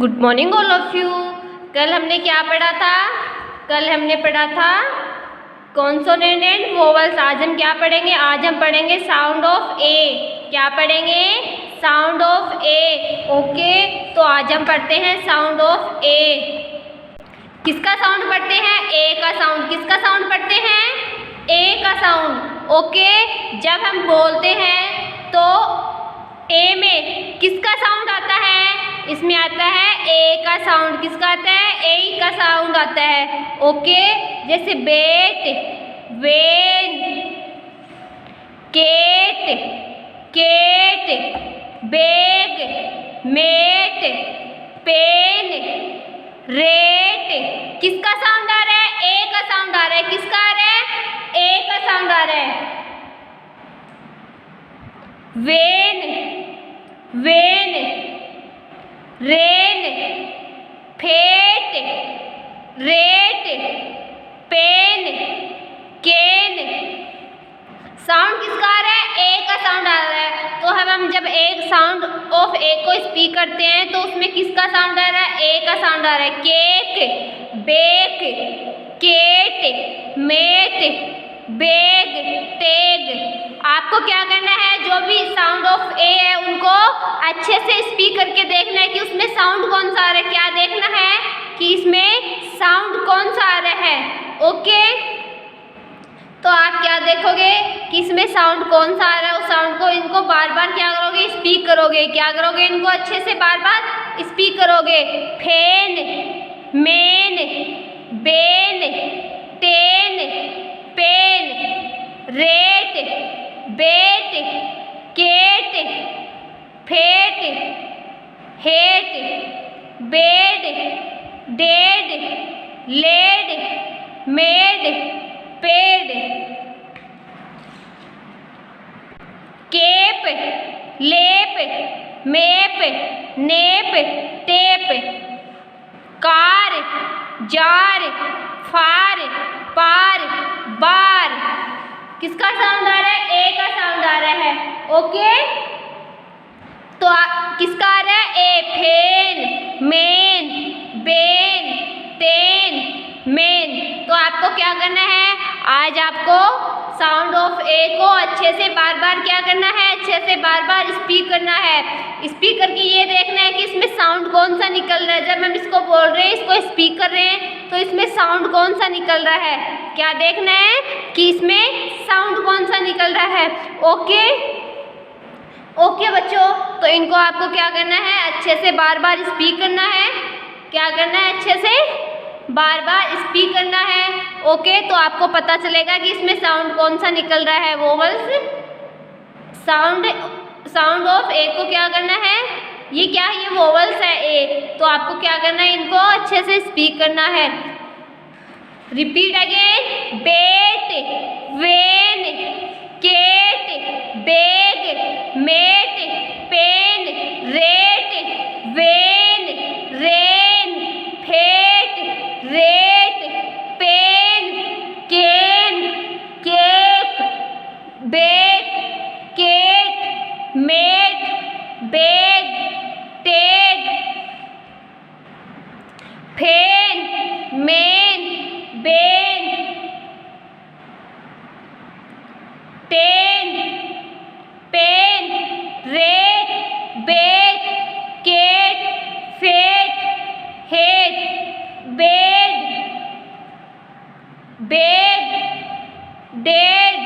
Good morning all of you. कल हमने क्या पढ़ा था? कल हमने पढ़ा था कॉन्सोनेंट वोवल्स। आज हम क्या पढ़ेंगे? आज हम पढ़ेंगे साउंड ऑफ ए। क्या पढ़ेंगे? Sound of A. ओके, तो आज हम पढ़ते हैं साउंड ऑफ ए। किसका साउंड पढ़ते हैं? ए का साउंड। किसका साउंड पढ़ते हैं? ए का साउंड। ओके, जब हम बोलते हैं तो ए में किसका साउंड आता है? इसमें आता है ए का साउंड। किसका आता है? ए का साउंड आता है। ओके, जैसे bat, van, cat, cat, bag, mat, pan, rat. किसका साउंड आ रहा है? ए का साउंड आ रहा है। किसका आ रहा है? ए का साउंड आ रहा है। Van, van, ran, fat, rat, pan, can. Sound किसका आ रहा है? ए का साउंड आ रहा है। तो हम जब एक साउंड ऑफ ए को स्पीक करते हैं तो उसमें किसका साउंड आ रहा है? ए का साउंड आ रहा है। Cake, bake, cat, mat, bag, tag. आपको क्या करना है? जो भी साउंड ऑफ ए है उनको अच्छे से स्पीक करके देखना है कि उसमें साउंड कौन सा आ रहा है। क्या देखना है? कि इसमें साउंड कौन सा आ रहा है। ओके, तो आप क्या देखोगे कि इसमें साउंड कौन सा आ रहा है। उस साउंड को इनको बार बार क्या करोगे? स्पीक करोगे। क्या करोगे? इनको अच्छे से बार बार स्पीक करोगे। Fan, man, ban, tan, pan, rat, bat, cat, fat, hat, bad, dad, lad, mad, pad, cap, lap, map, nap, tap, car, jar, far, par, bar. किसका साउंड आ रहा है? ए का साउंड आ रहा है। ओके, तो किसका आ रहा है? ए। फेन, मेन, बेन, टेन, मेन। तो आपको क्या करना है? आज आपको साउंड ऑफ ए को अच्छे से बार बार क्या करना है? अच्छे से बार बार स्पीक करना है। स्पीक करके ये देखना है कि इसमें साउंड कौन सा निकल रहा है। जब हम इसको बोल रहे हैं, इसको स्पीक कर रहे हैं, तो इसमें साउंड कौन सा निकल रहा है। क्या देखना है? कि इसमें साउंड कौन सा निकल रहा है। ओके, ओके बच्चों, तो इनको आपको क्या करना है? अच्छे से बार बार स्पीक करना है। क्या करना है? अच्छे से बार बार स्पीक करना है। ओके, तो आपको पता चलेगा कि इसमें साउंड कौन सा निकल रहा है। वोवल्स साउंड ऑफ ए को क्या करना है? ये क्या है? ये वोवल्स है ए। तो आपको क्या करना है? इनको अच्छे से स्पीक करना है। Repeat again. Bat, van, cat, bag, mat, pan, rat, van, ran, fat, rat, pan, can, cake, bake, cat, mat, bag, tag, fan, man, ban, tan, pan, rat, bat, cat, fat, hat, bad, bag, dad,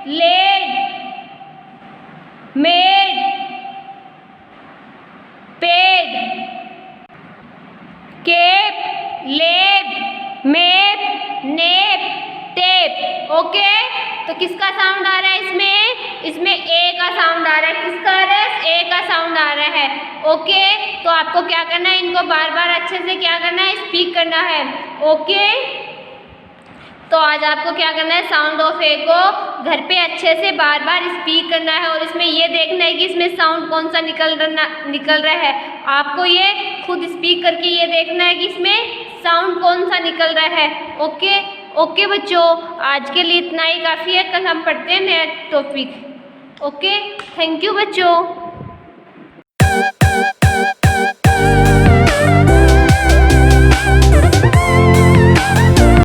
lad, mad, pad, cap, lab, map, nap, tap. Okay, तो किसका sound आ रहा है इसमें? इसमें ए का sound आ रहा है। किसका आ रहा है? ए का साउंड आ रहा है। ओके, तो आपको क्या करना है? इनको बार बार अच्छे से क्या करना है? स्पीक करना है। ओके, तो आज आपको क्या करना है? साउंड ऑफ ए को घर पे अच्छे से बार बार स्पीक करना है और इसमें ये देखना है कि इसमें साउंड कौन सा निकल रहा है। आपको ये खुद स्पीक करके ये देखना है कि इसमें साउंड कौन सा निकल रहा है। ओके, ओके बच्चों, आज के लिए इतना ही काफ़ी है। कल हम पढ़ते हैं नया टॉपिक। ओके, थैंक यू बच्चों।